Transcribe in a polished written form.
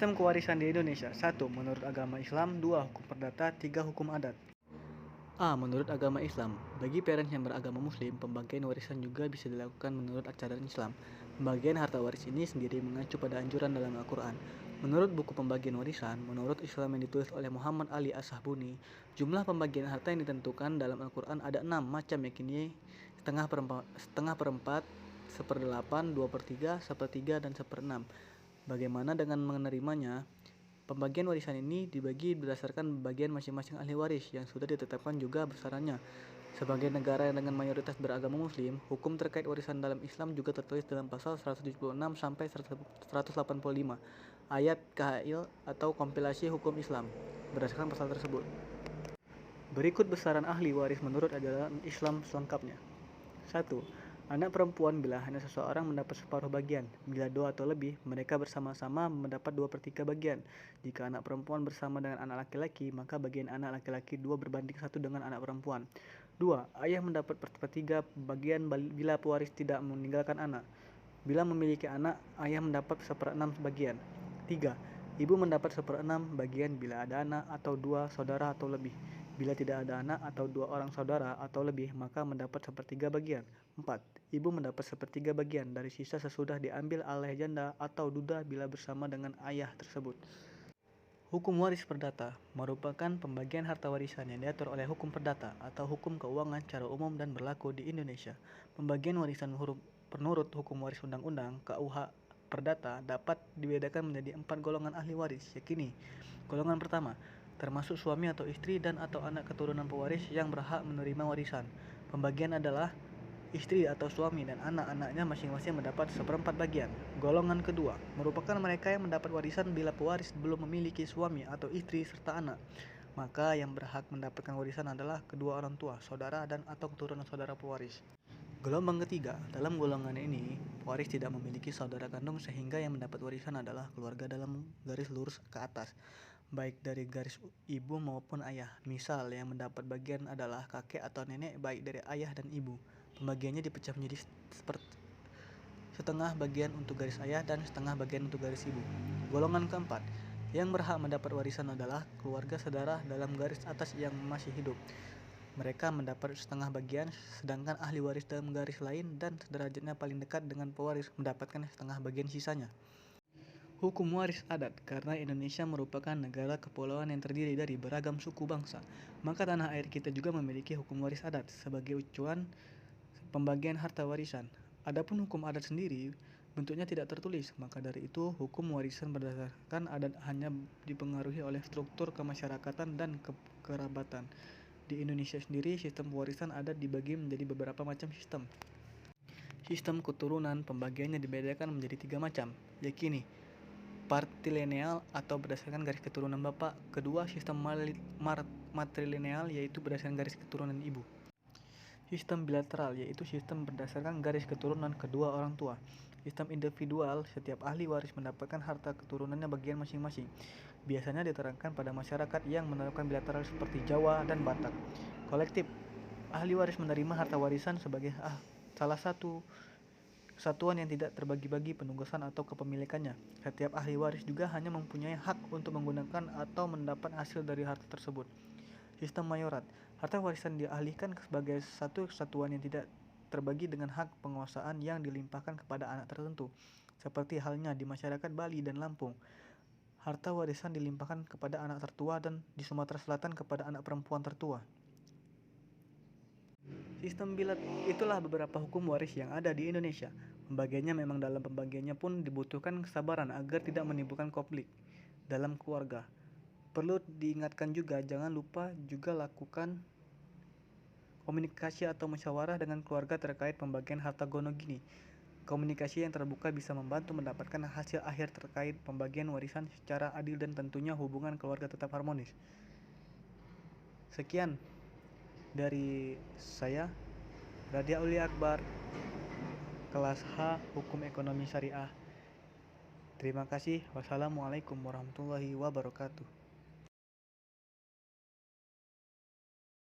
Sistem kewarisan di Indonesia. 1. Menurut agama Islam. 2. Hukum perdata. 3. Hukum adat. A. Menurut agama Islam. Bagi parents yang beragama Muslim, pembagian warisan juga bisa dilakukan menurut ajaran Islam. Pembagian harta waris ini sendiri mengacu pada anjuran dalam Al-Quran. Menurut buku pembagian warisan, menurut Islam yang ditulis oleh Muhammad Ali As-Sahbuni, jumlah pembagian harta yang ditentukan dalam Al-Quran ada 6 macam, yakni setengah perempat, seperdelapan, 2/3, sepertiga, dan seperenam. Bagaimana dengan menerimanya? Pembagian warisan ini dibagi berdasarkan bagian masing-masing ahli waris yang sudah ditetapkan juga besarannya. Sebagai negara yang dengan mayoritas beragama Muslim, hukum terkait warisan dalam Islam juga tertulis dalam pasal 176 sampai 185 ayat KHIL atau kompilasi hukum Islam. Berdasarkan pasal tersebut, berikut besaran ahli waris menurut ajaran Islam selengkapnya. 1. Anak perempuan bila hanya seseorang mendapat separuh bagian. Bila 2 atau lebih, mereka bersama-sama mendapat 2/3 bagian. Jika anak perempuan bersama dengan anak laki-laki, maka bagian anak laki-laki 2 berbanding 1 dengan anak perempuan. 2. Ayah mendapat 1/3 bagian bila pewaris tidak meninggalkan anak. Bila memiliki anak, ayah mendapat 1/6 bagian. 3. Ibu mendapat 1/6 bagian bila ada anak atau 2 saudara atau lebih. Bila tidak ada anak atau 2 orang saudara atau lebih, maka mendapat 1/3 bagian. 4. Ibu mendapat 1/3 bagian dari sisa sesudah diambil oleh janda atau duda bila bersama dengan ayah tersebut. Hukum waris perdata merupakan pembagian harta warisan yang diatur oleh hukum perdata atau hukum keuangan secara umum dan berlaku di Indonesia. Pembagian warisan menurut hukum waris undang-undang KUH Perdata dapat dibedakan menjadi 4 golongan ahli waris, yakni golongan pertama, termasuk suami atau istri dan atau anak keturunan pewaris yang berhak menerima warisan. Pembagian adalah istri atau suami dan anak-anaknya masing-masing mendapat 1/4 bagian. Golongan kedua merupakan mereka yang mendapat warisan bila pewaris belum memiliki suami atau istri serta anak. Maka yang berhak mendapatkan warisan adalah kedua orang tua, saudara dan atau keturunan saudara pewaris. Gelombang ketiga, dalam golongan ini, pewaris tidak memiliki saudara kandung sehingga yang mendapat warisan adalah keluarga dalam garis lurus ke atas, baik dari garis ibu maupun ayah. Misal, yang mendapat bagian adalah kakek atau nenek baik dari ayah dan ibu. Pembagiannya dipecah menjadi setengah bagian untuk garis ayah dan setengah bagian untuk garis ibu. Golongan keempat, yang berhak mendapat warisan adalah keluarga saudara dalam garis atas yang masih hidup. Mereka mendapat setengah bagian, sedangkan ahli waris dalam garis lain dan sederajatnya paling dekat dengan pewaris mendapatkan setengah bagian sisanya. Hukum waris adat. Karena Indonesia merupakan negara kepulauan yang terdiri dari beragam suku bangsa, maka tanah air kita juga memiliki hukum waris adat sebagai acuan pembagian harta warisan. Adapun hukum adat sendiri bentuknya tidak tertulis, maka dari itu hukum warisan berdasarkan adat hanya dipengaruhi oleh struktur kemasyarakatan dan kekerabatan. Di Indonesia sendiri, sistem pewarisan adat dibagi menjadi beberapa macam sistem. Sistem keturunan pembagiannya dibedakan menjadi 3 macam, yakni patrilineal atau berdasarkan garis keturunan bapak. Kedua, sistem matrilineal yaitu berdasarkan garis keturunan ibu. Sistem bilateral yaitu sistem berdasarkan garis keturunan kedua orang tua. Sistem individual, setiap ahli waris mendapatkan harta keturunannya bagian masing-masing. Biasanya diterapkan pada masyarakat yang menerapkan bilateral seperti Jawa dan Batak. Kolektif, ahli waris menerima harta warisan sebagai salah satu kesatuan yang tidak terbagi-bagi penugasan atau kepemilikannya. Setiap ahli waris juga hanya mempunyai hak untuk menggunakan atau mendapat hasil dari harta tersebut. Sistem mayorat, harta warisan dialihkan sebagai satu kesatuan yang tidak terbagi dengan hak penguasaan yang dilimpahkan kepada anak tertentu. Seperti halnya di masyarakat Bali dan Lampung, harta warisan dilimpahkan kepada anak tertua dan di Sumatera Selatan kepada anak perempuan tertua. Sistem bilat, itulah beberapa hukum waris yang ada di Indonesia. Pembagiannya memang dalam pembagiannya pun dibutuhkan kesabaran agar tidak menimbulkan konflik dalam keluarga. Perlu diingatkan juga, jangan lupa juga lakukan komunikasi atau musyawarah dengan keluarga terkait pembagian harta gono gini. Komunikasi yang terbuka bisa membantu mendapatkan hasil akhir terkait pembagian warisan secara adil dan tentunya hubungan keluarga tetap harmonis. Sekian dari saya, Radia Aulia Akbar, kelas H Hukum Ekonomi Syariah. Terima kasih. Wassalamualaikum warahmatullahi wabarakatuh.